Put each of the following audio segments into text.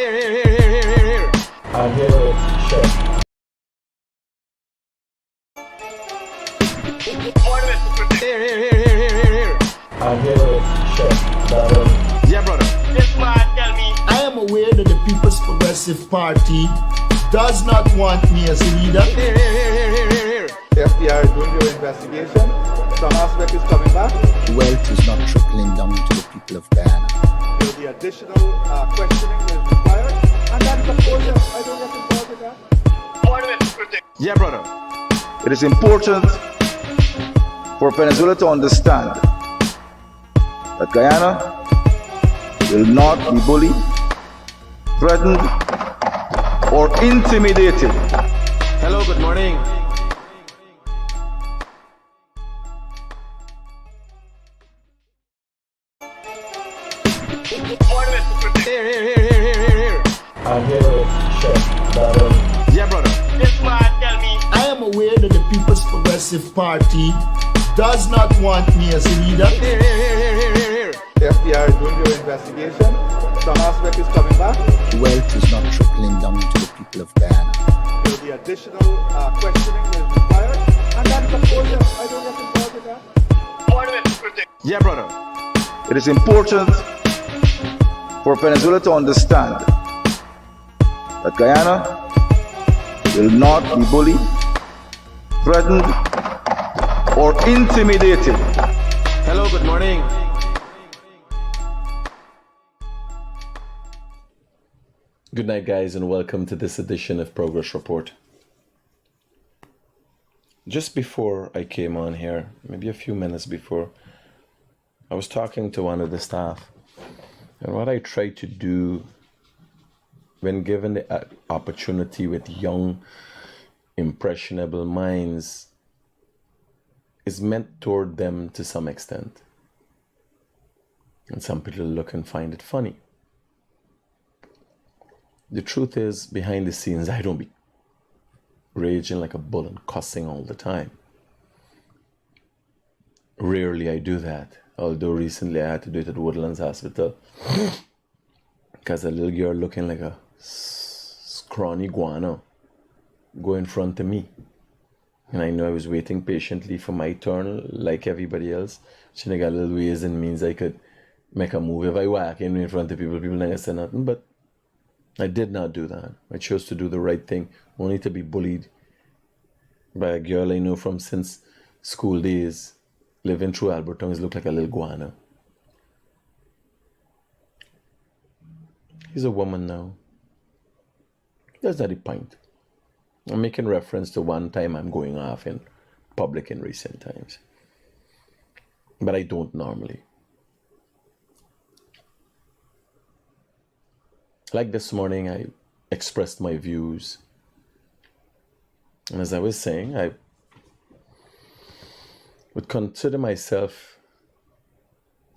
I'm here with Chef. I'm here with Chef. Yeah, brother. This man tell me. I am aware that the People's Progressive Party does not want me as a leader. The FBI is doing their investigation. Some aspect is coming back. Wealth is not trickling down to the people of Guyana. There will be additional questioning that is required. And that is, of course, I don't get involved with that. Yeah, brother. It is important for Venezuela to understand that Guyana will not be bullied, threatened, or intimidated. Hello, good morning. I'm here with Chef. Yeah, brother. This man tell me. I am aware that the People's Progressive Party does not want me as a leader. The FBI is doing their investigation. Some aspect is coming back. Wealth is not trickling down to the people of Guyana. There will be additional questioning that is required. And that is, of course, I don't get involved with that. Yeah, brother. It is important for Venezuela to understand that Guyana will not be bullied, threatened, or intimidated. Hello, good morning. Good night, guys, and welcome to this edition of Progress Report. Just before I came on here, maybe a few minutes before, I was talking to one of the staff, and what I try to do when given the opportunity with young, impressionable minds is meant toward them to some extent. And some people look and find it funny. The truth is, behind the scenes, I don't be raging like a bull and cussing all the time. Rarely I do that. Although recently I had to do it at Woodlands Hospital because a little girl looking like a scrawny guano go in front of me. And I know I was waiting patiently for my turn like everybody else. She got little ways and means I could make a move. If I walk in front of people never say nothing. But I did not do that. I chose to do the right thing, only to be bullied by a girl I know from since school days, living through Albertons, look like a little guano. He's a woman now. That's not the point. I'm making reference to one time I'm going off in public in recent times. But I don't normally. Like this morning, I expressed my views. And as I was saying, I would consider myself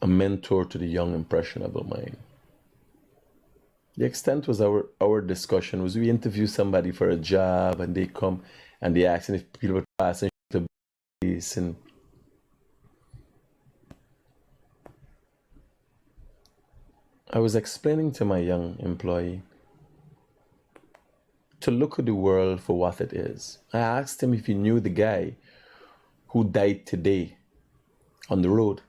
a mentor to the young, impressionable mind. The extent was our discussion was we interview somebody for a job and they come and they ask if people were passing to base, and I was explaining to my young employee to look at the world for what it is. I asked him if he knew the guy who died today on the road,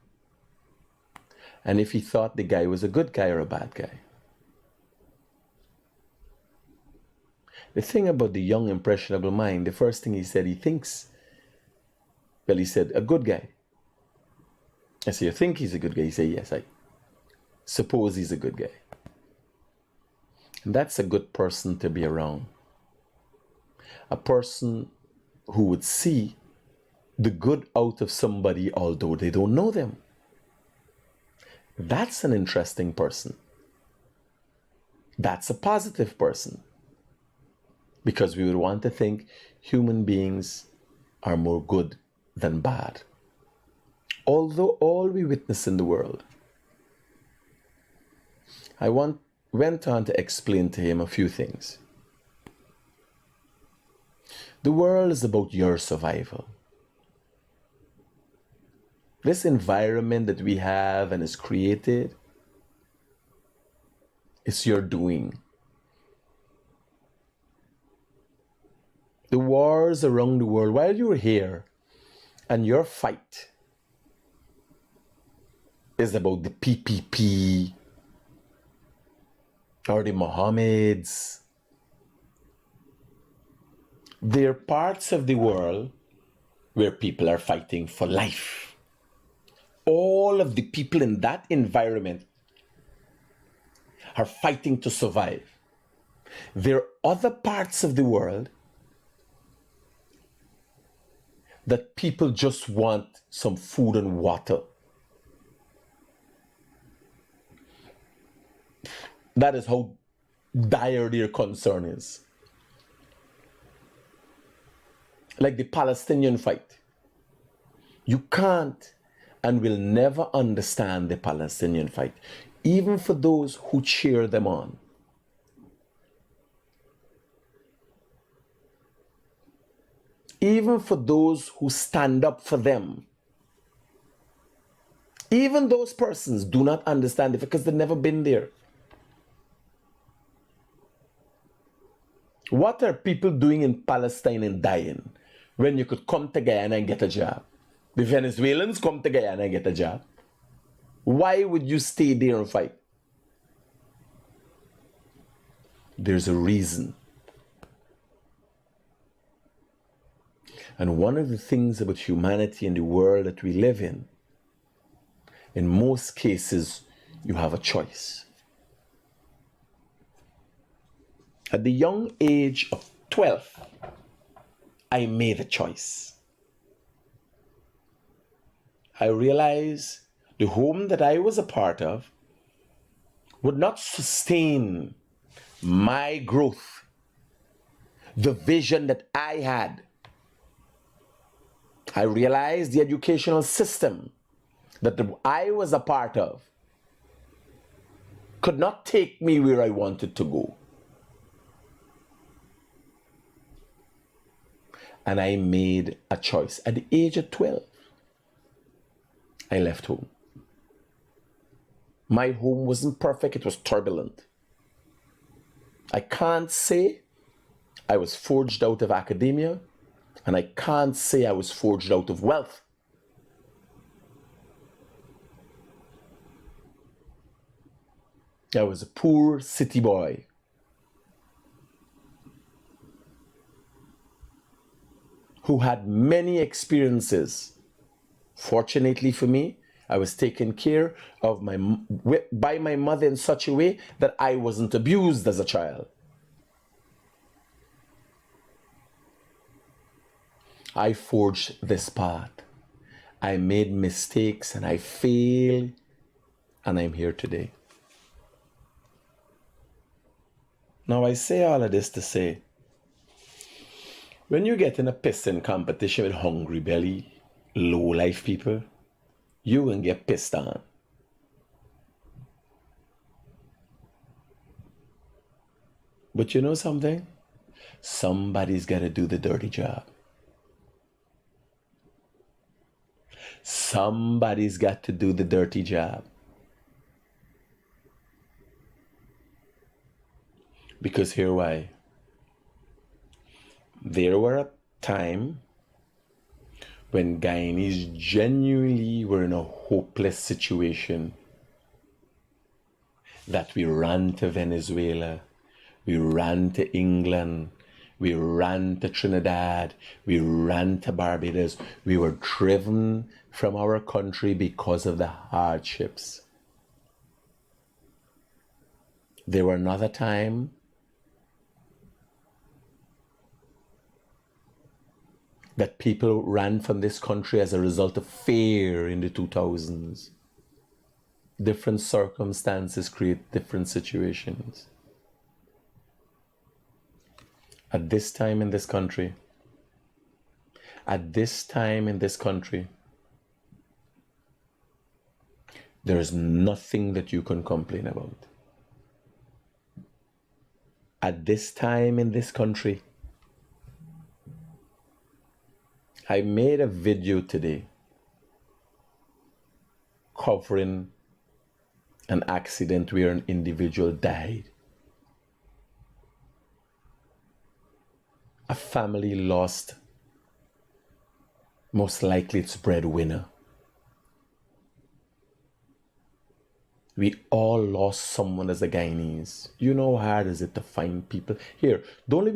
and if he thought the guy was a good guy or a bad guy. The thing about the young, impressionable mind, the first thing he said, he thinks, well, he said, a good guy. I said, you think he's a good guy? He said, yes, I suppose he's a good guy. And that's a good person to be around. A person who would see the good out of somebody although they don't know them. That's an interesting person. That's a positive person. Because we would want to think human beings are more good than bad. Although all we witness in the world. I went on to explain to him a few things. The world is about your survival. This environment that we have and is created, it's your doing. the wars around the world, while you're here and your fight is about the PPP or the Mohammeds, there are parts of the world where people are fighting for life. All of the people in that environment are fighting to survive. There are other parts of the world that people just want some food and water. That is how dire their concern is. Like the Palestinian fight. You can't and will never understand the Palestinian fight, even for those who cheer them on. Even for those who stand up for them. Even those persons do not understand it because they've never been there. What are people doing in Palestine and dying when you could come to Guyana and get a job? The Venezuelans come to Guyana and get a job. Why would you stay there and fight? There's a reason. And one of the things about humanity and the world that we live in most cases, you have a choice. At the young age of 12, I made a choice. I realized the home that I was a part of would not sustain my growth, the vision that I had. I realized the educational system that I was a part of could not take me where I wanted to go. And I made a choice. At the age of 12, I left home. My home wasn't perfect, it was turbulent. I can't say I was forged out of academia, and I can't say I was forged out of wealth. I was a poor city boy. Who had many experiences. Fortunately for me, I was taken care of by my mother in such a way that I wasn't abused as a child. I forged this path. I made mistakes and I failed, and I'm here today. Now I say all of this to say, when you get in a pissing competition with Hungrybellies, low-life people, you can get pissed on. But you know something? Somebody's got to do the dirty job. Somebody's got to do the dirty job. Because here why? There were a time when Guyanese genuinely were in a hopeless situation, that we ran to Venezuela, we ran to England, we ran to Trinidad, we ran to Barbados. We were driven from our country because of the hardships. There were another time that people ran from this country as a result of fear in the 2000s. Different circumstances create different situations. At this time in this country, there is nothing that you can complain about. At this time in this country, I made a video today covering an accident where an individual died. a family lost most likely its breadwinner. We all lost someone as a Guyanese. You know how hard is it to find people? Here, don't let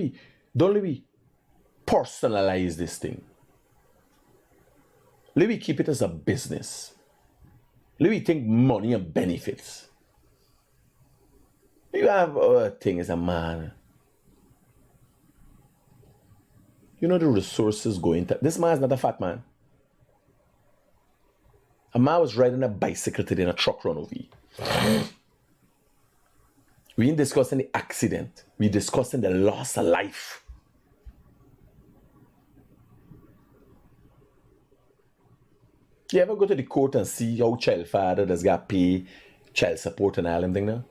me personalize this thing. Let me keep it as a business. Let me think money and benefits. You have a thing as a man. You know the resources go into this man is not a fat man. A man was riding a bicycle today in a truck run over. We ain't discussing the accident. We discussing the loss of life. You ever go to the court and see how child father does got pay child support and all them thing now?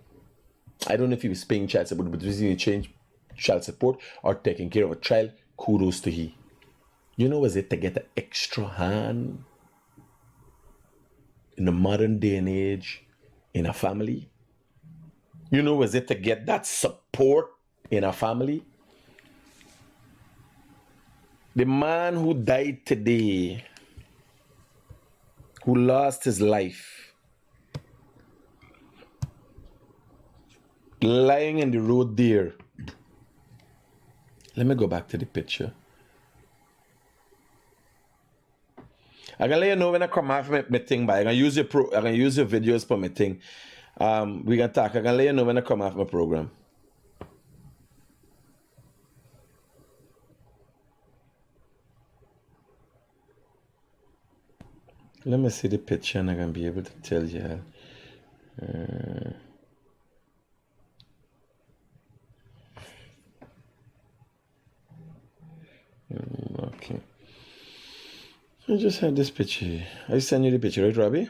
I don't know if he was paying child support, but was he change child support or taking care of a child? Kudos to he. You know, was it to get an extra hand in the modern day and age in a family? You know, was it to get that support in a family? The man who died today, who lost his life, lying in the road there. Let me go back to the picture. I'm gonna let you know when I come off my thing, but I'm gonna use your videos for my thing. We gonna talk. I'm gonna let you know when I come off my program. Let me see the picture and I'm gonna be able to tell you. Okay. I just had this picture. I sent you the picture, right, Robbie?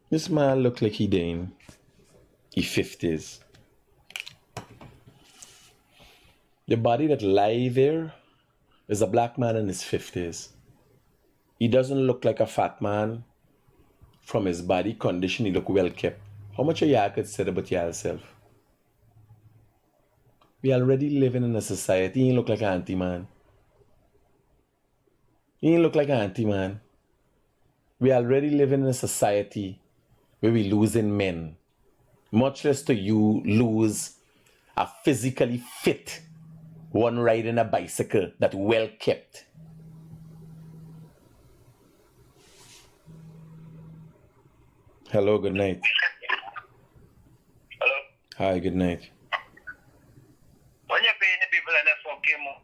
This man look like he in his 50s. The body that lie there is a black man in his 50s. He doesn't look like a fat man. From his body condition, he look well kept. How much of y'all could say about yourself? We already living in a society. He ain't look like an auntie man. He ain't look like an auntie man. We already living in a society where we losing men. Much less to you lose a physically fit one riding a bicycle that well kept. Hello, good night. Hello? Hi, good night. When you pay the people and they fucking more.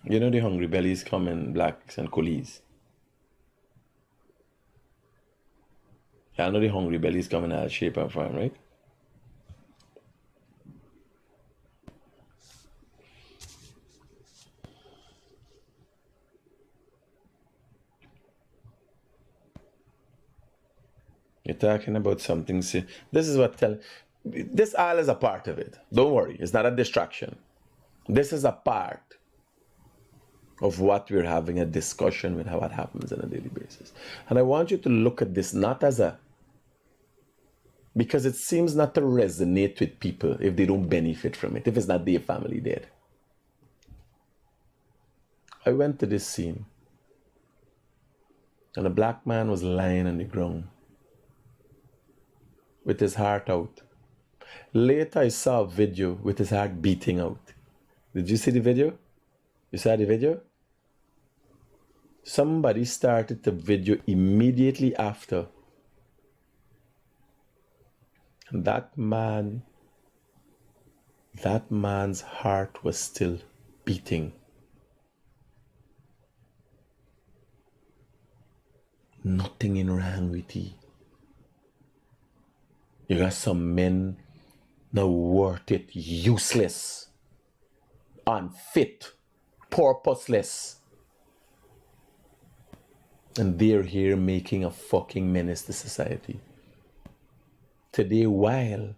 You know the Hungrybellies come in blacks and coolies. Yeah, I know the Hungrybellies come in all shape and form, right? You're talking about something. See, this is what this all is a part of it. Don't worry, it's not a distraction. This is a part of what we're having a discussion with how it happens on a daily basis. And I want you to look at this not as because it seems not to resonate with people if they don't benefit from it, if it's not their family dead. I went to this scene and a black man was lying on the ground with his heart out. Later I saw a video with his heart beating out. Did you see the video? You saw the video? Somebody started the video immediately after. And that man's heart was still beating. Nothing in wrong with you. You got some men now worth it, useless, unfit, purposeless. And they're here making a fucking menace to society. Today, while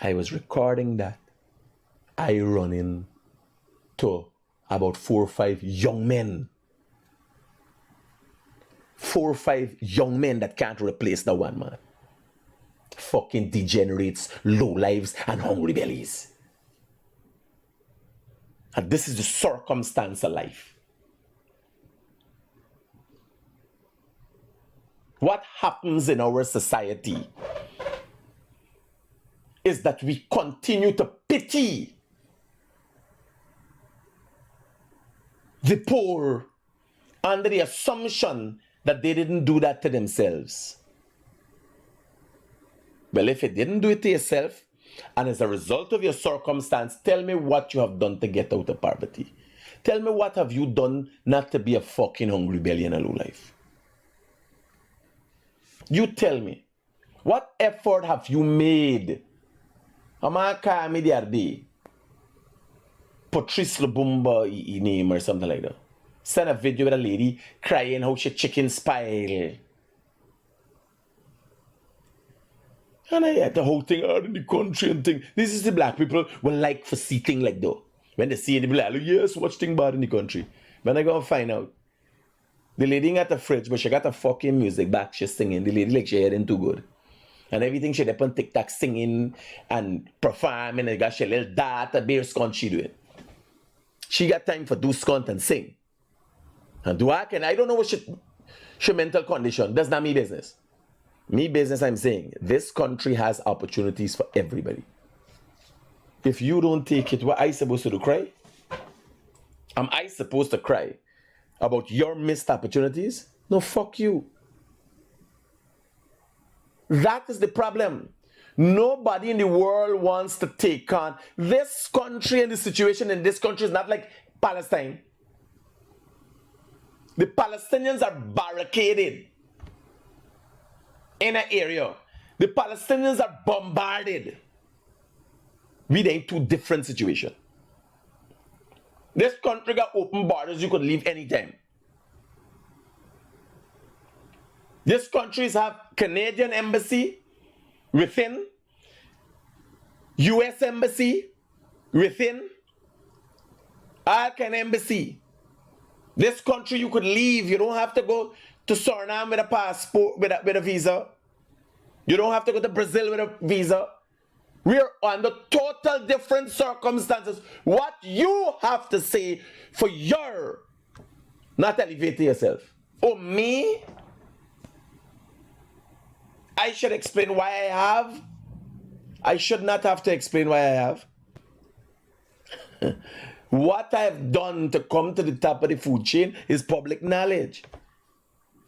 I was recording that, I run in to about 4 or 5 young men. 4 or 5 young men that can't replace the one man. Fucking degenerates, lowlifes, and hungrybellies. And this is the circumstance of life. What happens in our society is that we continue to pity the poor under the assumption that they didn't do that to themselves. Well, if you didn't do it to yourself, and as a result of your circumstance, tell me what you have done to get out of poverty. Tell me what have you done not to be a fucking hungry belly and a low life. You tell me, what effort have you made? Amaka me the other day, Patrice Lubumba name or something like that. Send a video with a lady crying how she chicken spoil. And I had the whole thing out in the country and thing. This is the black people will like for see thing like that. When they see it, they be like, yes, watch thing bad in the country. When I go and find out, the lady ain't got the fridge, but she got the fucking music back. She's singing. The lady like she hearing too good. And everything she up on TikTok singing and performing and got she little data beer scunt she do it. She got time for do scunt and sing. And do I don't know what she mental condition. That's not me business. Me business, I'm saying, this country has opportunities for everybody. If you don't take it, what I supposed to do, cry? Am I supposed to cry about your missed opportunities? No, fuck you. That is the problem. Nobody in the world wants to take on this country, and the situation in this country is not like Palestine. The Palestinians are barricaded in an area. The Palestinians are bombarded. We in two different situations. This country got open borders, you could leave anytime. This countries have Canadian embassy within, US embassy within, all kind of embassy. This country you could leave. You don't have to go to Suriname with a passport, with a visa. You don't have to go to Brazil with a visa. We're under total different circumstances. What you have to say for your, not elevate yourself. Oh, me? I should explain why I have. I should not have to explain why I have. What I've done to come to the top of the food chain is public knowledge.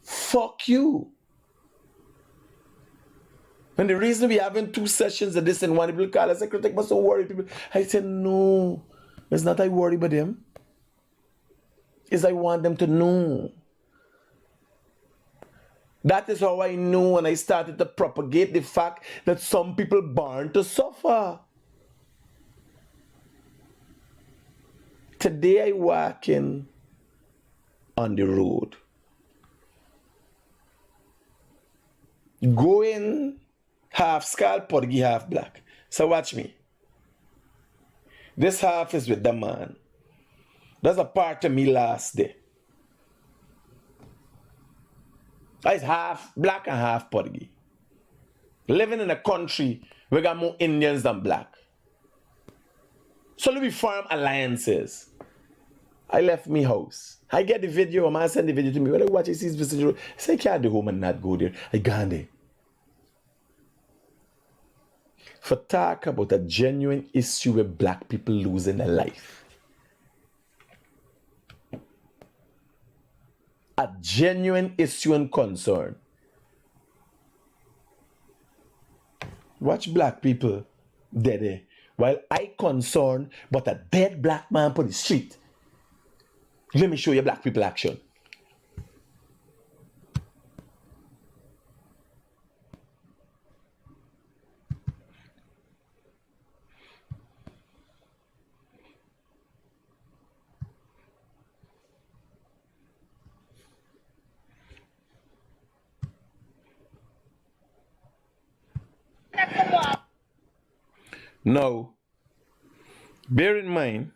Fuck you. And the reason we're having 2 sessions of this and one people call us secretary, but so worried people. I said, no, it's not I worry about them. It's I want them to know. That is how I know when I started to propagate the fact that some people born to suffer. Today I walking on the road, going half scalp, Porgy, half black. So watch me. This half is with the man. That's a part of me last day. I half black and half Porgy. Living in a country where we got more Indians than black. So let me form alliances. I left me house. I get the video, man send the video to me. When I watch it, see this video, I say, I can't do home and not go there. I gone there. For talk about a genuine issue where black people losing their life. A genuine issue and concern. Watch black people dead. While I concerned but a dead black man on the street. Let me show you black people action. Now, bear in mind,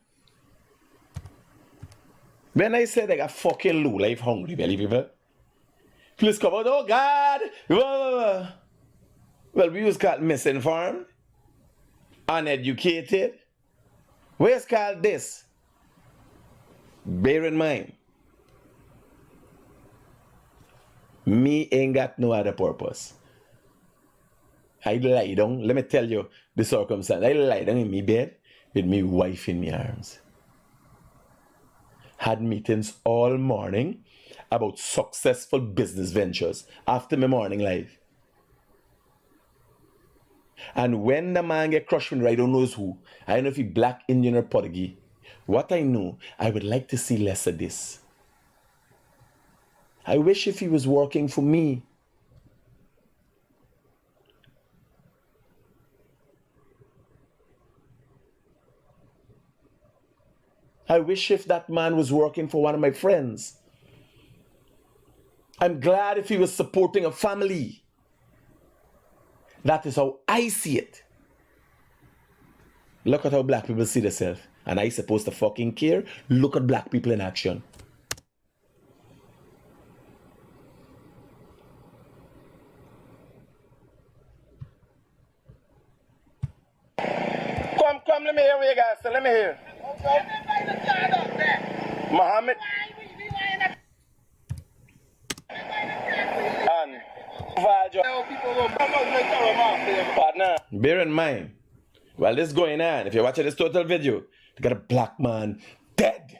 When I say they got fucking low-life hungry belly people, please come out, oh God! Well, we was called misinformed, uneducated. Where's called this? Bear in mind, me ain't got no other purpose. I lie down, let me tell you the circumstance. I lie down in my bed with my wife in my arms. Had meetings all morning about successful business ventures after my morning live. And when the man get crushed with I don't know who, I don't know if he black, Indian or Portuguese. What I know, I would like to see less of this. I wish if he was working for me. I wish if that man was working for one of my friends. I'm glad if he was supporting a family. That is how I see it. Look at how black people see themselves. And I supposed to fucking care? Look at black people in action. Come, let me hear what you guys say. Let me hear. Muhammad. And partner, Bear in mind, while this is going on, if you're watching this total video, they got a black man dead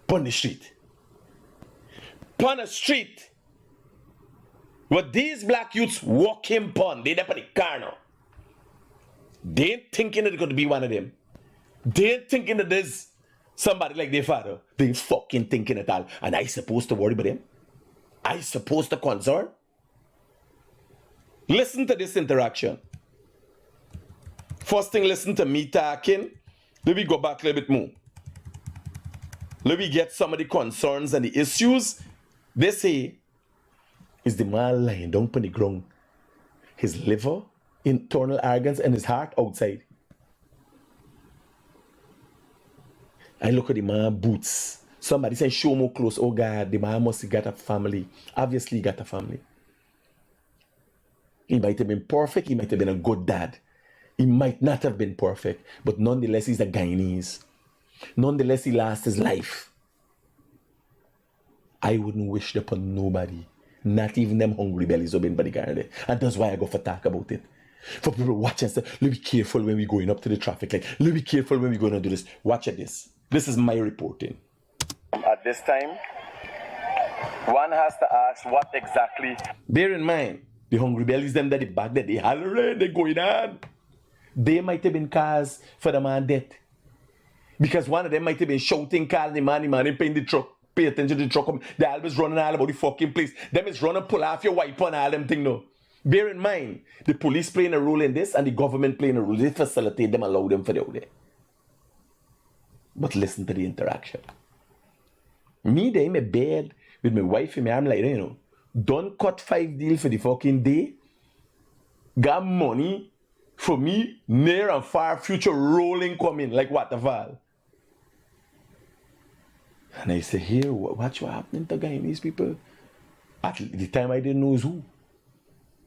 on the street. On the street. What these black youths walking upon, they up on the car now. They ain't thinking that it's going to be one of them. They ain't thinking that there's somebody like their father. They ain't fucking thinking at all. And I supposed to worry about them? I supposed to concern? Listen to this interaction. First thing, listen to me talking. Let me go back a little bit more. Let me get some of the concerns and the issues. They say, is the man lying down on the ground? His liver, internal organs, and his heart outside. I look at the man boots. Somebody say, show more close. Oh God, the man must have got a family. Obviously, he got a family. He might have been perfect. He might have been a good dad. He might not have been perfect. But nonetheless, he's a Guyanese. Nonetheless, he lost his life. I wouldn't wish it upon nobody. Not even them hungry bellies who been by the garden. And that's why I go for talk about it. For people watching, say, let's be careful when we're going up to the traffic light. Let's be careful when we're going to do this. Watch at this. This is my reporting. at this time, one has to ask what exactly. Bear in mind, the Hungrybellies, them that the back that they hollering, they going on. They might have been cars for the man death. Because one of them might have been shouting, calling the man paying the truck. Pay attention to the truck. They always running all about the fucking place. Them is running, pull off your wipe on all them thing no. Bear in mind, the police playing a role in this and the government playing a role. They facilitate them, allow them for the out there. But listen to the interaction. Me, they in my bed with my wife in my arm like, you know, don't cut 5 deals for the fucking day. Got money for me, near and far future rolling coming like waterfall. And I say, here, what's happening to these people? At the time I didn't know who.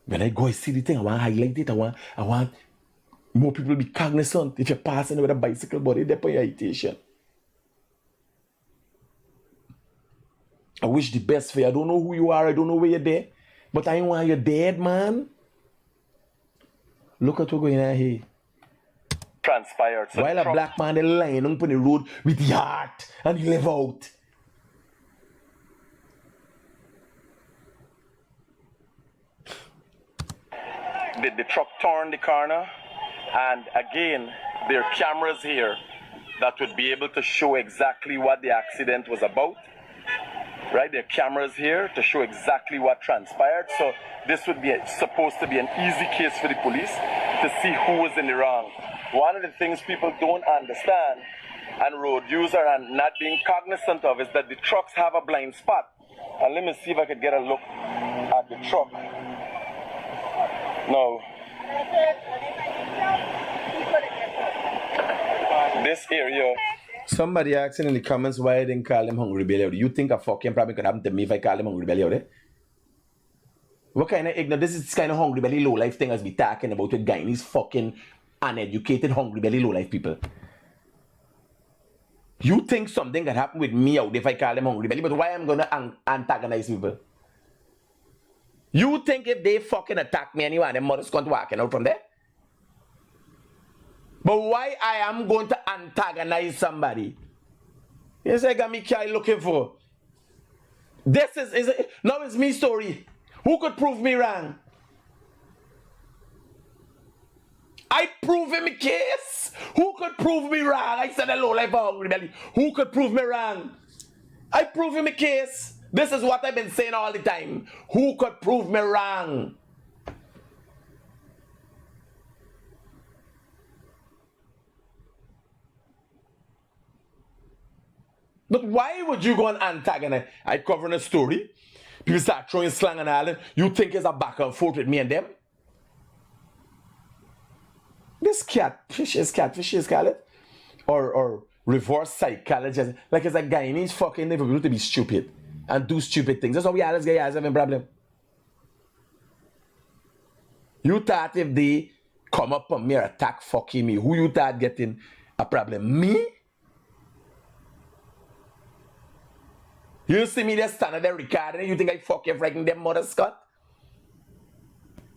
When I go and see the thing, I want to highlight it. I want more people to be cognizant. If you're passing with a bicycle body, they're for your agitation. I wish the best for you. I don't know who you are. I don't know where you're there. But I want you dead, man. Look at what's going on here. Transpired. So while a black man is lying on the road with the heart and he live out. The truck turned the corner, and again, there are cameras here that would be able to show exactly what the accident was about. Right, there are cameras here to show exactly what transpired. So this would be supposed to be an easy case for the police to see who was in the wrong. One of the things people don't understand, and road user and not being cognizant of, is that the trucks have a blind spot. And let me see if I could get a look at the truck. No. This area, Somebody asking in the comments why I didn't call him Hungrybelly. You think a fucking problem could happen to me if I call him Hungrybelly out there? What kind of ignorant? This is kind of Hungrybelly lowlife thing as we talking about with Guyanese fucking uneducated Hungrybelly lowlife people. You think something could happen with me out there if I call him Hungrybelly, but why I'm gonna antagonize people? You think if they fucking attack me anyway, their mother's going to walking out from there? But why I am going to antagonize somebody? You say, got me guy looking for. This is now it's me story. Who could prove me wrong? I prove him a case. Who could prove me wrong? I said a low life Hungrybelly. Who could prove me wrong? I prove him a case. This is what I've been saying all the time. Who could prove me wrong? But why would you go and antagonize? I cover a story. People start throwing slang and all that. You think it's a back and forth with me and them? This catfish is call it. Or reverse psychology. Like it's a Guyanese fucking never to be stupid and do stupid things. That's how we always guys having a problem. You thought if they come up on me or attack fucking me, who you thought getting a problem? Me? You see me there standing there recording, you think I fucking freaking them mother Scott?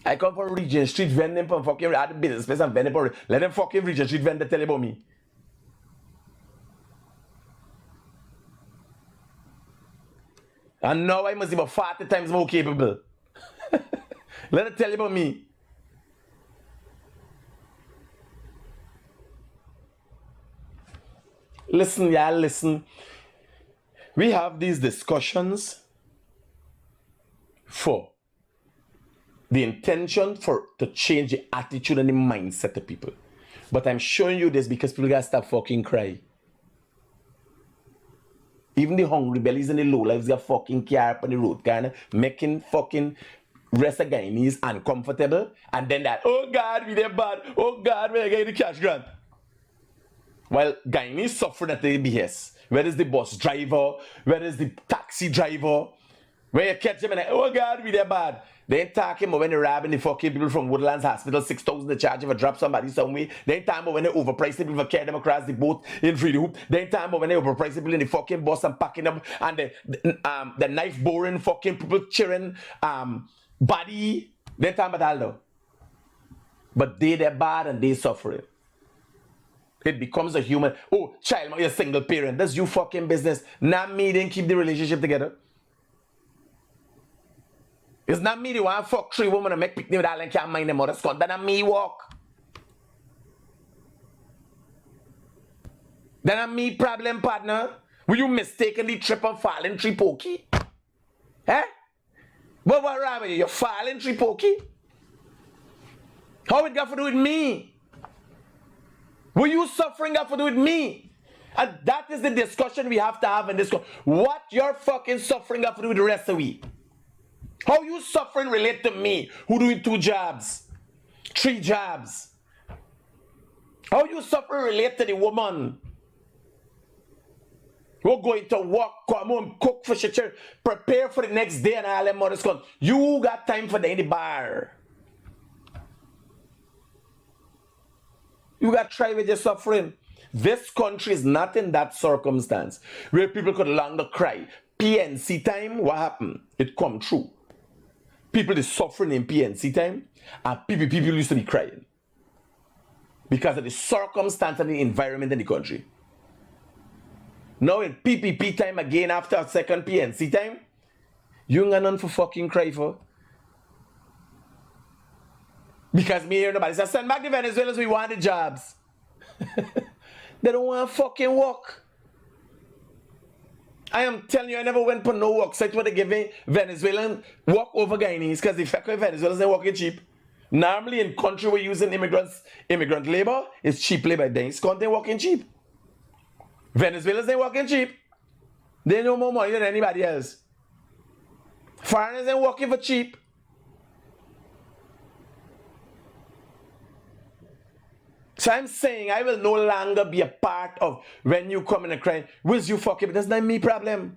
I come from Regent Street vending from fucking other business place and vending for let them fucking Regent Street vendor tell about me. And now I must be about 40 times more capable. Let them tell you about me. Listen, y'all, listen. We have these discussions for the intention to change the attitude and the mindset of people. But I'm showing you this because people gotta stop fucking cry. Even the Hungrybellies and the Lowlifes got fucking car up on the road, kinda making fucking rest of Guyanese uncomfortable. And then that, oh God, we did bad. Oh God, we're getting the cash grant. While Guyanese suffering at the behest. Where is the bus driver? Where is the taxi driver? Where you catch them and like, oh God, we there bad. They ain't talking about when they're robbing the fucking people from Woodlands Hospital, 6,000 to charge if I drop somebody somewhere. They ain't talking about when they overprice the people for carry them across the boat in free the hoop. They ain't talking about when they overprice the people in the fucking bus and packing them and the knife boring fucking people cheering body. They ain't talking about all though. But they're bad and they suffering. It becomes a human. Oh, child, you're a single parent. That's you fucking business. Not me, then keep the relationship together. It's not me, the one fuck 3 women and make picnic with all and can't mind them mother Scott. That's not me walk. That's not me problem, partner. Will you mistakenly trip and fall in tree pokey? Eh? What wrong with you? You're falling tree pokey? How it got to do with me? Were you suffering got to do with me? And that is the discussion we have to have in this. What your fucking suffering got to do with the rest of we? How you suffering relate to me who doing 2 jobs, 3 jobs? How you suffering relate to the woman who going to work, come home, cook for shit, prepare for the next day and all them mothers come. You got time for the bar. You got to try with your suffering. This country is not in that circumstance where people could longer cry. PNC time, what happened? It come true. People is suffering in PNC time and people used to be crying. Because of the circumstance and the environment in the country. Now in PPP time again after a second PNC time, you ain't got none for fucking cry for. Because me hear nobody say, send back the Venezuelans, we want the jobs. They don't want to fucking work. I am telling you, I never went for no work site where they giving Venezuelan work over Guyanese because the fact that Venezuelans ain't working cheap. Normally in country we're using immigrant labor, it's cheap labor. They ain't working cheap. Venezuelans ain't working cheap. They know more money than anybody else. Foreigners ain't working for cheap. So I'm saying I will no longer be a part of when you come in and cry, where's you fucking, that's not me problem.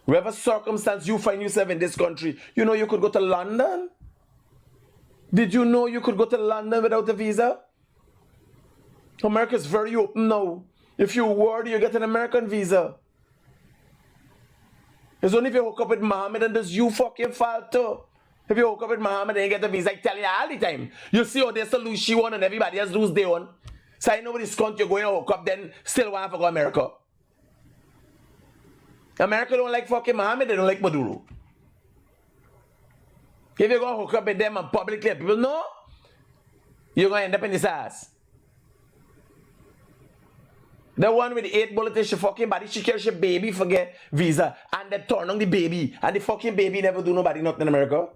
Whatever circumstance you find yourself in this country, you know you could go to London. Did you know you could go to London without a visa? America's very open now. If you worry, you get an American visa. It's only if you hook up with Muhammad and does you fucking fault too. If you hook up with Muhammad and you get a visa, I tell you all the time. You see how they lose she one and everybody else lose their one. So I know this country you're going to hook up, then still want to go to America. America don't like fucking Muhammad, they don't like Maduro. If you're going to hook up with them and publicly people know, you're going to end up in this ass. The one with the 8 bullets in she fucking body, she carries her baby forget visa. And they turn on the baby. And the fucking baby never do nobody nothing in America.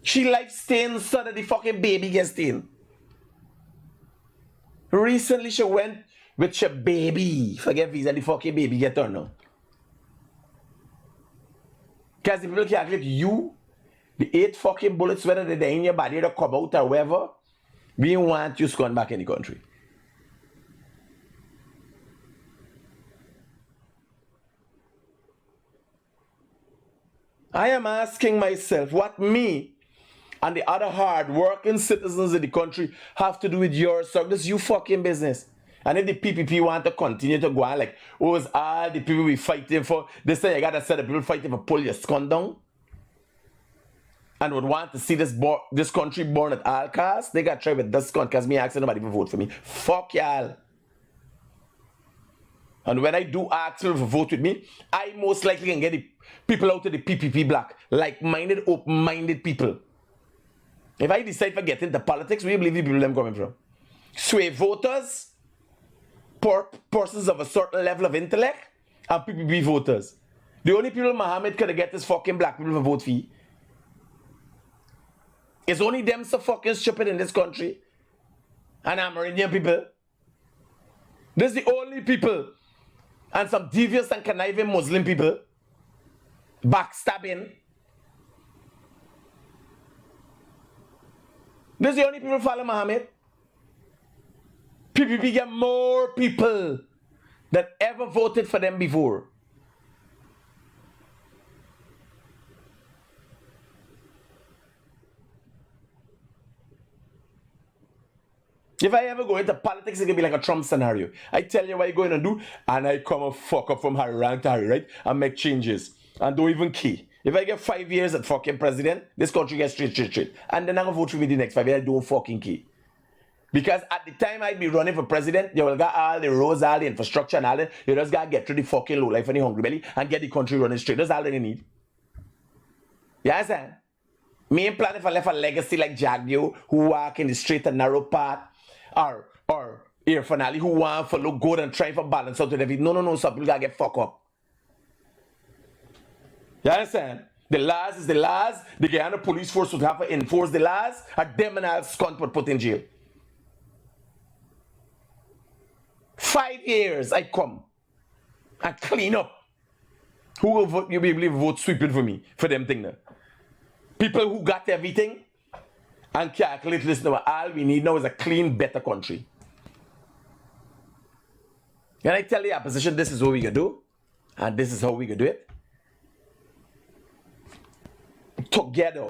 She like stains so that the fucking baby gets stained. Recently she went with her baby. Forget visa, the fucking baby get turned on. Because the people calculate you, the 8 fucking bullets, whether they're in your body or come out or whatever, we want you to come back in the country. I am asking myself what me and the other hard-working citizens in the country have to do with your circle. This is you fucking business. And if the PPP want to continue to go on like, oh, it's all the people we fighting for, this time you got to set the people fighting for pull your scum down and would want to see this country born at all costs, they got to try with this cunt because me asking nobody to vote for me. Fuck y'all. And when I do ask people to vote with me, I most likely can get the people out of the PPP block, like-minded, open-minded people. If I decide to get into politics, where do you believe the people I'm coming from? Sway voters, persons of a certain level of intellect, and PPP voters. The only people Muhammad could get is fucking black people to vote for. It's only them so fucking stupid in this country. And Amerindian people. This is the only people. And some devious and conniving Muslim people. Backstabbing. This is the only people follow Muhammad. PPP get more people that ever voted for them before. If I ever go into politics, it's going to be like a Trump scenario. I tell you what you're going to do, and I come and fuck up from Harry rank to Harry, right? And make changes. And don't even care. If I get 5 years as fucking president, this country gets straight. And then I'm going to vote for me the next 5 years. I don't fucking care. Because at the time I'd be running for president, you will get all the roads, all the infrastructure and all that. You just got to get through the fucking lowlife and the Hungrybelly and get the country running straight. That's all that you need. You understand? Me ain't planning for left a legacy like Jagdio, who walk in the straight and narrow path. Or Air Finale, who want to look good and try for balance out to everything. No, some people gotta get fucked up. You understand? The laws is the laws. The Guyana police force would have to enforce the laws. And them and all scunt would put in jail. 5 years I come and clean up. Who will vote? You believe vote sweeping for me for them thing there. People who got everything and calculate this now. All we need now is a clean, better country. Can I tell the opposition this is what we gonna do? And this is how we gonna do it? Together,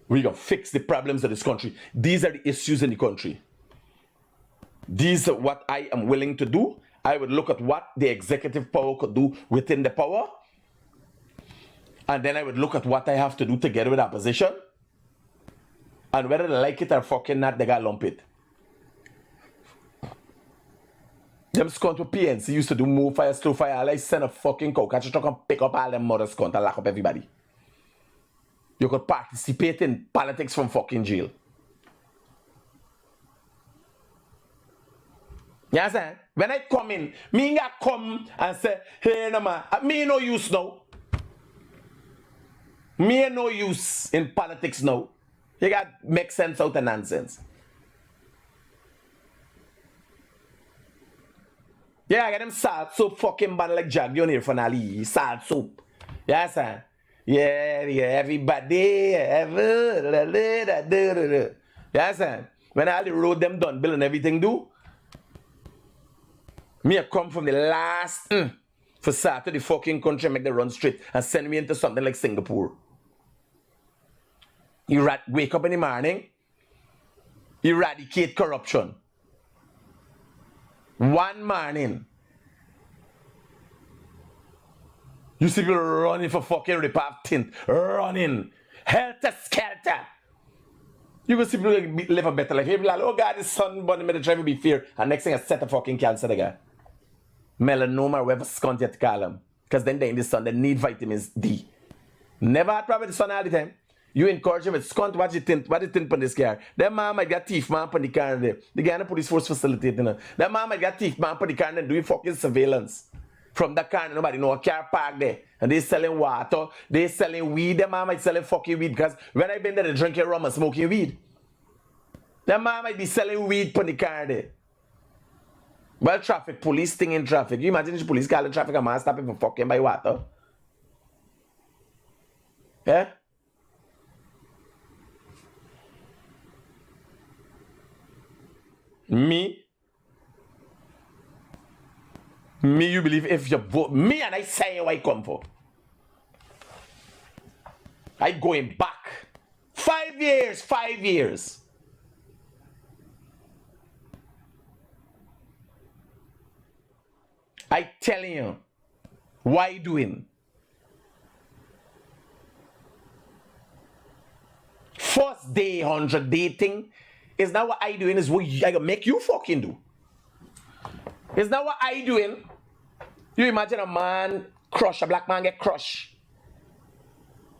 we gonna fix the problems of this country. These are the issues in the country. These are what I am willing to do. I would look at what the executive power could do within the power. And then I would look at what I have to do together with opposition. And whether they like it or fucking not, they got lump it. Them scunt with PNC used to do move fire, slow fire. I send a fucking cow catcher truck and pick up all them mother scunt and lock up everybody. You could participate in politics from fucking jail. You understand? When I come in, me ain't come and say, hey no man, me no use now. Me ain't no use in politics now. You got to make sense out of nonsense. Yeah, I got them salt soap fucking band like Jagdio on Air Finale. Salt soap. You understand? Yeah, everybody, ever. You understand? when all the road them done, build and everything do, me I come from the last for start to the fucking country, make the run straight and send me into something like Singapore. You wake up in the morning, eradicate corruption. One morning, you see people running for fucking repave tint, running, helter skelter. You go see people live a better life. People like, oh God, this sun, but the driver be fear. And next thing, I set a fucking cancer, the guy. Melanoma, whatever scunt you call them. Because then they in the sun, they need vitamins D. Never had problem with the sun all the time. You encourage them with scunt, what you think on this car? That man might get teeth man on the car there. The guy in the police force facility, you know. That man might get teeth man on the car and doing fucking surveillance. From that car, nobody know a car park there. And they selling water, they selling weed. That man might selling fucking weed. Because when I been there, they drinking rum and smoking weed. That man might be selling weed on the car there. Well, traffic, police thing in traffic. You imagine the police calling traffic and man stopping for fucking by water? Yeah? Me, you believe if you vote me and I say where I come for. I going back 5 years. I telling you, why doing? First day, 100 day thing is not what I doing, is what I gonna make you fucking do. It's not what I doing. You imagine a man crush, a black man get crushed.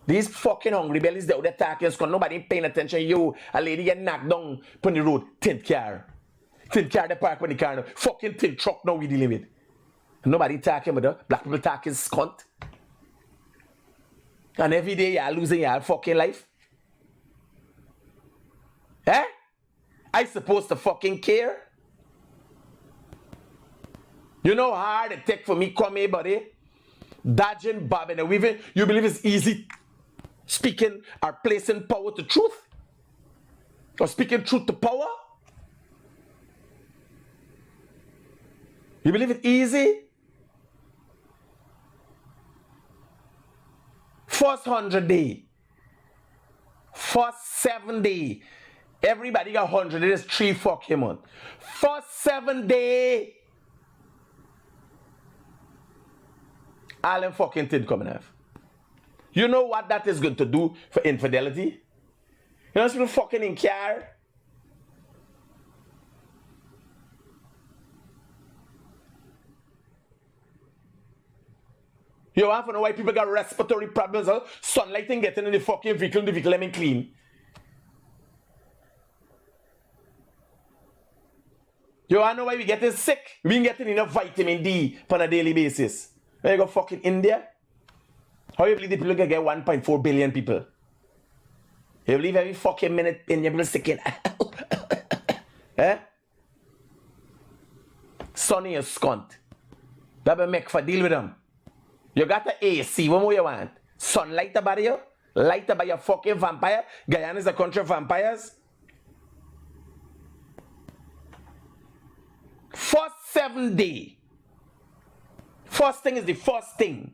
These fucking Hungrybellies that they're talking, because nobody paying attention. You, a lady get knocked down on the road, tint car. Tint car, they park on the car. Fucking tint truck now we dealing with. Nobody talking with her. Black people talking scunt. And every day y'all losing your fucking life. Eh? I supposed to fucking care? You know how hard it take for me come here, buddy? Dodging, bobbing, and weaving. You believe it's easy speaking or placing power to truth? Or speaking truth to power? You believe it's easy? First 100 day. First 7 day. Everybody got 100. It is 3 fucking months. First 7 day. All them fucking things coming off. You know what that is going to do for infidelity? You know people fucking in care? You want to know why people got respiratory problems? Huh? Sunlight and getting in the fucking vehicle, the vehicle ain't clean. You want to know why we getting sick? We ain't getting enough vitamin D on a daily basis. Where you go fucking India? How you believe the people can get 1.4 billion people? You believe every fucking minute India people sick in? Eh? Sunny and scunt. That will make for deal with them. You got the AC, what more you want? Sunlight about you? Light about your fucking vampire? Guyana is a country of vampires? First 7 day. First thing is the first thing.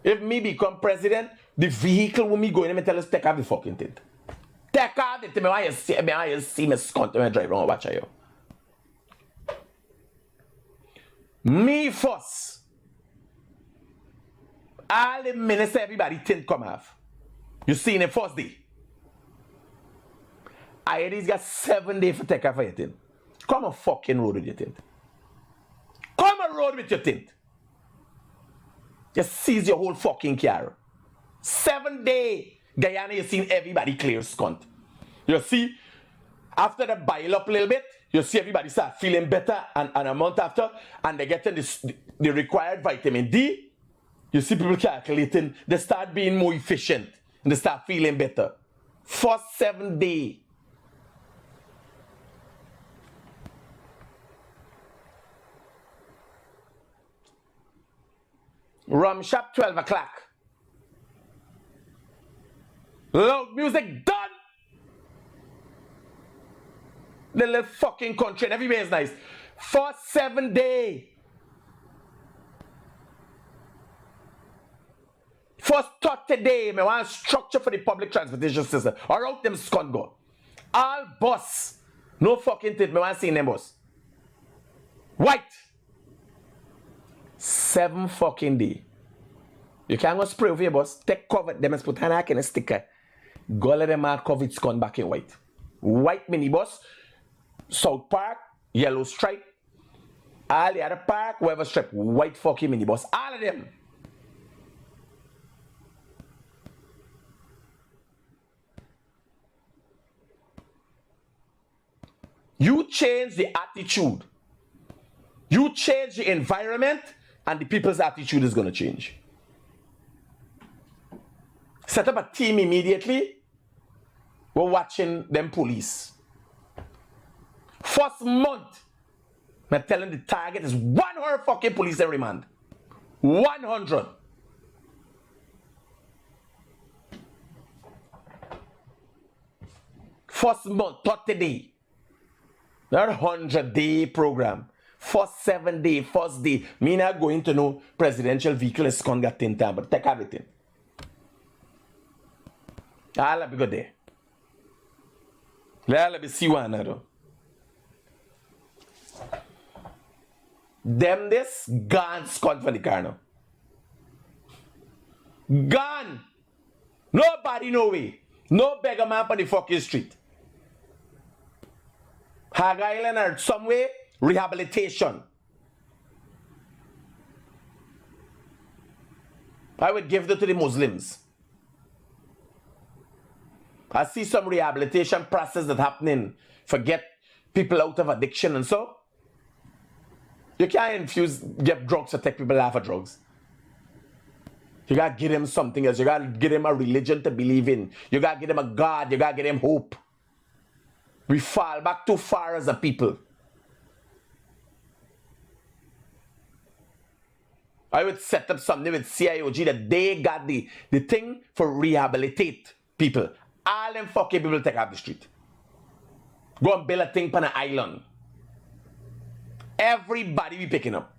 If me become president, the vehicle will me go in and tell us take off the fucking thing. Take off the thing. I see me scunt when I drive around watch you. Me first. All the minutes everybody tint come off. You see in the first day. I these got 7 days for take off for your tint. Come on fucking road with your tint. Come on road with your tint. Just seize your whole fucking car. 7 day. Guyana, you seen everybody clear scunt. You see, after the boil up a little bit, you see everybody start feeling better and a month after, and they getting the required vitamin D. You see people calculating, they start being more efficient and they start feeling better. First 7 day. Rum shop 12 o'clock. Loud music done. The little fucking country and everywhere is nice. For 7 days. First thought today, I want structure for the public transportation system. Or out them scon go. All bus. No fucking thing. I want to see them bus. White. 7 fucking days. You can't go spray over your bus. Take cover. Them and put on a sticker. Go let them mark cover it's gone back in white. White minibus. South Park. Yellow stripe. All the other park. Whatever stripe. White fucking minibus. All of them. You change the attitude. You change the environment and the people's attitude is going to change. Set up a team immediately. We're watching them police. First month, I'm telling the target is 100 fucking police every month. 100. First month, 30 day. Not 100-day program. First 7 day, first day. Me not going to know presidential vehicle is going to get 10 times, but take everything. I'll be good there. Let me see one now. Them this gone scot for the car now. Gone. Nobody no way. No beggar man on the fucking street. Hag Island or some way, rehabilitation. I would give that to the Muslims. I see some rehabilitation process that happening. Forget people out of addiction and so. You can't get drugs or take people off of drugs. You gotta give them something else. You gotta give them a religion to believe in. You gotta give them a God. You gotta give them hope. We fall back too far as a people. I would set up something with CIOG that they got the thing for rehabilitate people. All them fucking people take off the street. Go and build a thing on an island. Everybody be picking up.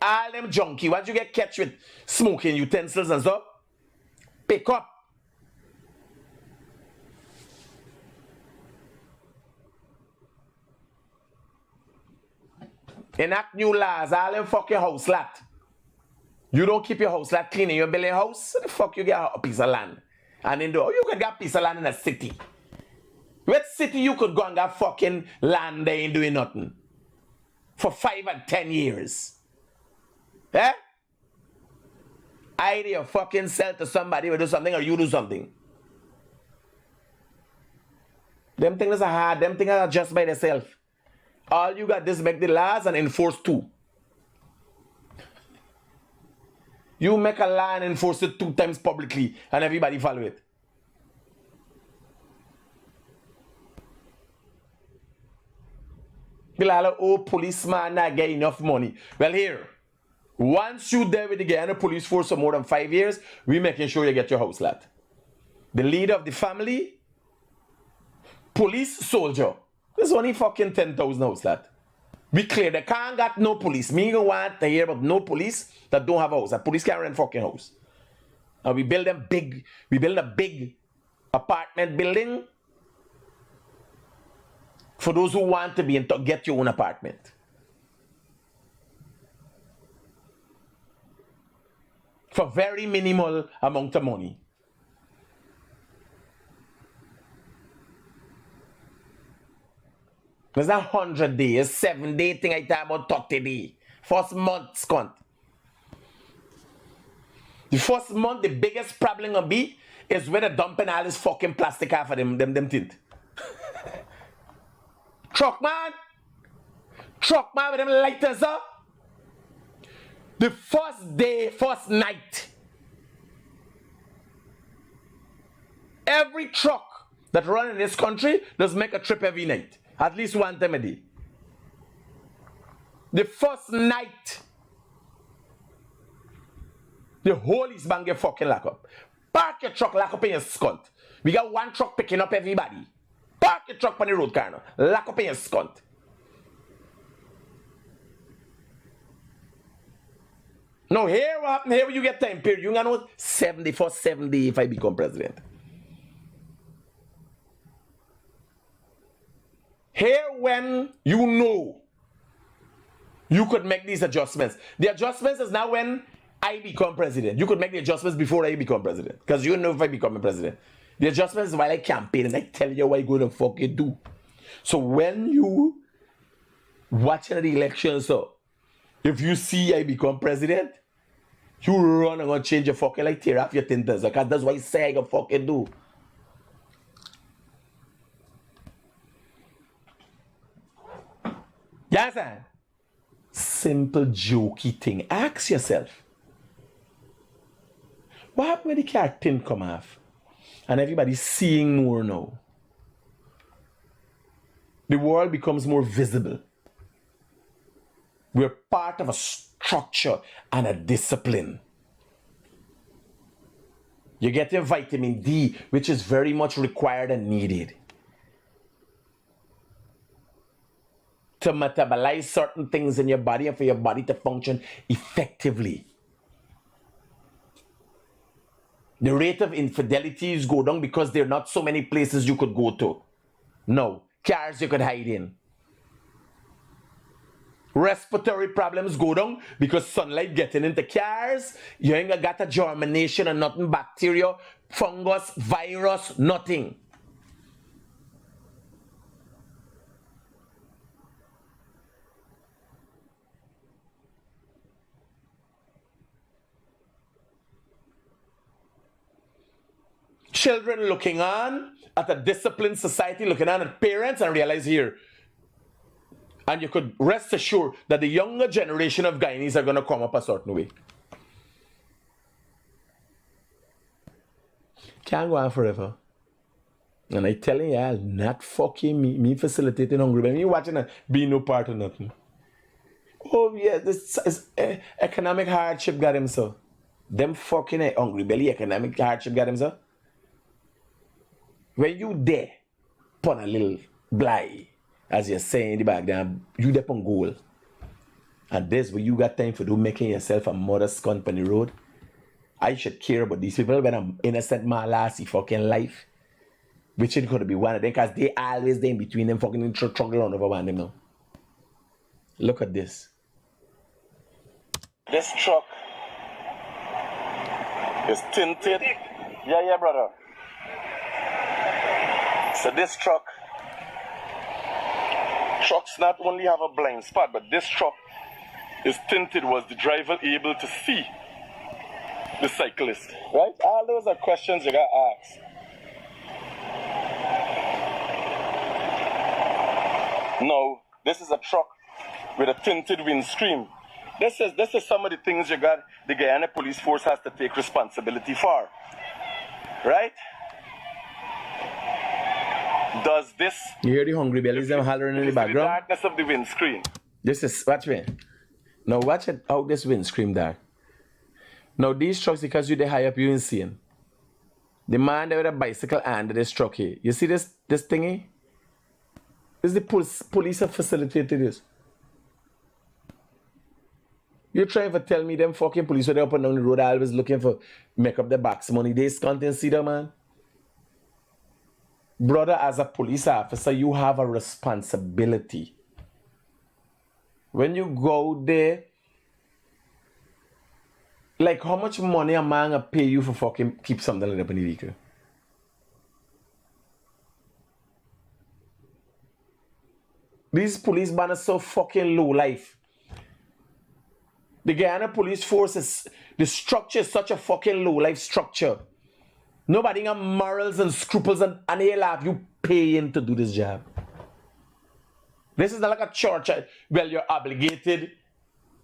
All them junkie. Once you get catch with smoking utensils and stuff, pick up. Enact new laws, all them fucking house lot. You don't keep your house lot clean in your building house, so the fuck you get a piece of land. And then you could get a piece of land in a city. What city you could go and get fucking land there ain't doing nothing? For 5 and 10 years. Eh? Either you fucking sell to somebody who do something or you do something. Them things are hard, them things are just by themselves. All you got is make the laws and enforce too. You make a law and enforce it 2 times publicly and everybody follow it. Bilal, oh, policeman not get enough money. Well, here, once you there with the guy and the police force for more than 5 years, we making sure you get your house lot. The leader of the family, police soldier. There's only fucking 10,000 house lot. We clear, they can't get no police. Me don't want to hear about no police that don't have a house. A police can't rent fucking house. And we build them big, we build a big apartment building for those who want to be in to get your own apartment. For very minimal amount of money. There's not 100 days, 7 day thing I talk about 30 days. First month, scunt. The first month, the biggest problem gonna be is when they're dumping all this fucking plastic off of them tint. Truck man with them lighters up. The first day, first night, every truck that run in this country does make a trip every night. At least 1 time a day. The first night, the whole East Bank get fucking lock up. Park your truck, lock up in your scunt. We got 1 truck picking up everybody. Park your truck on the road, Carno. Lock up in your scunt. Now here what happen here when you get time period. You gonna know 70 for 70 if I become president. Here when you know you could make these adjustments. The adjustments is now when I become president. You could make the adjustments before I become president. Because you know if I become a president. The adjustments is while I campaign and I tell you what I go to fucking do. So when you watching the election, so if you see I become president, you run and gonna change your fucking like tear off your tinters. Because that's what I say I gonna fucking do. You understand? Simple jokey thing. Ask yourself. What happened when the car tint come off? And everybody's seeing more now. The world becomes more visible. We're part of a structure and a discipline. You get your vitamin D, which is very much required and needed to metabolize certain things in your body and for your body to function effectively. The rate of infidelities go down because there are not so many places you could go to. No. Cars you could hide in. Respiratory problems go down because sunlight getting into cars. You ain't got a germination and nothing, bacteria, fungus, virus, nothing. Children looking on at a disciplined society, looking on at parents and realize here. And you could rest assured that the younger generation of Guyanese are going to come up a certain way. Can't go on forever. And I telling you, I'll not fucking me facilitating Hungrybellies. Me watching and be no part of nothing. Oh yeah, this is economic hardship got him so. Them fucking Hungrybellies economic hardship got him so. When you there, put a little blind, as you're saying in the back there, you there on goal. And this where you got time for do making yourself a mother's cunt on the road. I should care about these people when I'm innocent my last fucking life. Which ain't gonna be one of them because they always there in between them fucking struggle on over one them now. Look at this. This truck is tinted. Yeah, brother. So this trucks not only have a blind spot, but this truck is tinted. Was the driver able to see the cyclist? Right? All those are questions you got to ask. No, this is a truck with a tinted windscreen. This is some of the things you got. The Guyana Police Force has to take responsibility for. Right? Does this... You hear the Hungrybellies them hollering in the background? The darkness of the windscreen. This is, watch me. Now watch it out this windscreen there. Now these trucks, because you they high up, you ain't seeing. The man there with a bicycle under this truck here. You see this thingy? This is the police have facilitated this. You trying to tell me them fucking police were there up and down the road always looking for make up their backs money. They can't see that, man. Brother, as a police officer, you have a responsibility. When you go there, like how much money a man gonna pay you for fucking keep something like that in the vehicle? These police men are so fucking low life. The Guyana Police Force is, the structure is such a fucking low life structure. Nobody got morals and scruples and they laugh. You paying to do this job. This is not like a church. Well, you're obligated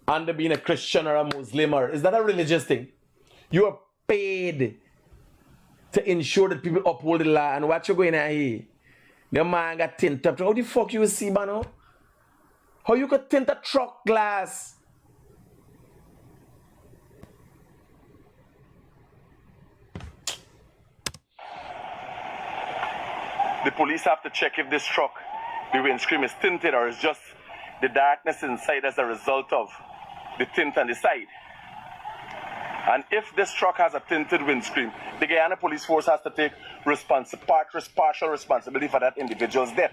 under being a Christian or a Muslim, or is that a religious thing? You are paid to ensure that people uphold the law. And what you going at here? Your man got tint up. How the fuck you see, man? How you could tint a truck glass? the police have to check if this truck, the windscreen is tinted or is just the darkness inside as a result of the tint on the side. And if this truck has a tinted windscreen, the Guyana Police Force has to take partial responsibility for that individual's death.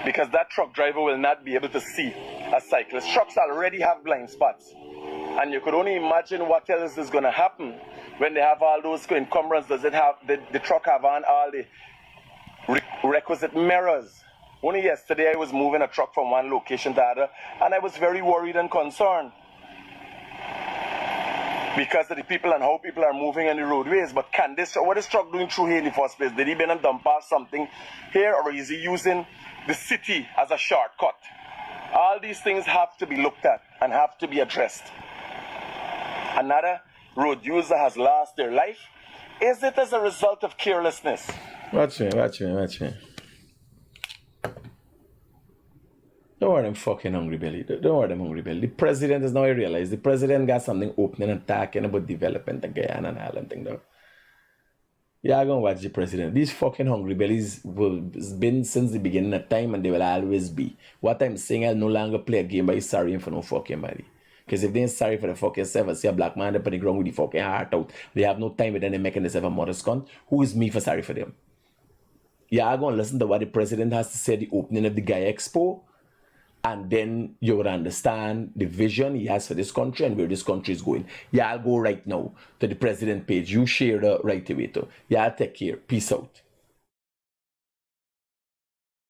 Because that truck driver will not be able to see a cyclist. Trucks already have blind spots. And you could only imagine what else is going to happen when they have all those encumbrances. Does it have the truck have on all the requisite mirrors? Only yesterday I was moving a truck from one location to another, and I was very worried and concerned because of the people and how people are moving on the roadways. But what is truck doing through here in the first place? Did he been and dump off something here, or is he using the city as a shortcut? All these things have to be looked at and have to be addressed. Another road user has lost their life. Is it as a result of carelessness? Watch me. Don't worry them fucking Hungrybelly. Don't worry them Hungrybelly. The president is now, I realize, the president got something opening and talking about development in Guyana and all them thing though. Yeah, I'm gonna watch the president. These fucking Hungrybellies will been since the beginning of time, and they will always be. What I'm saying, I'll no longer play a game by sorry for no fucking body. Because if they ain't sorry for the fucking self and see a black man up on the ground with the fucking heart out, they have no time with them making themselves a mother's cunt. Who is me for sorry for them? Yeah, I'm gonna listen to what the president has to say at the opening of the Gaia Expo, and then you would understand the vision he has for this country and where this country is going. Yeah, I'll go right now to the president page. You share the right away too. Yeah, I'll take care. Peace out.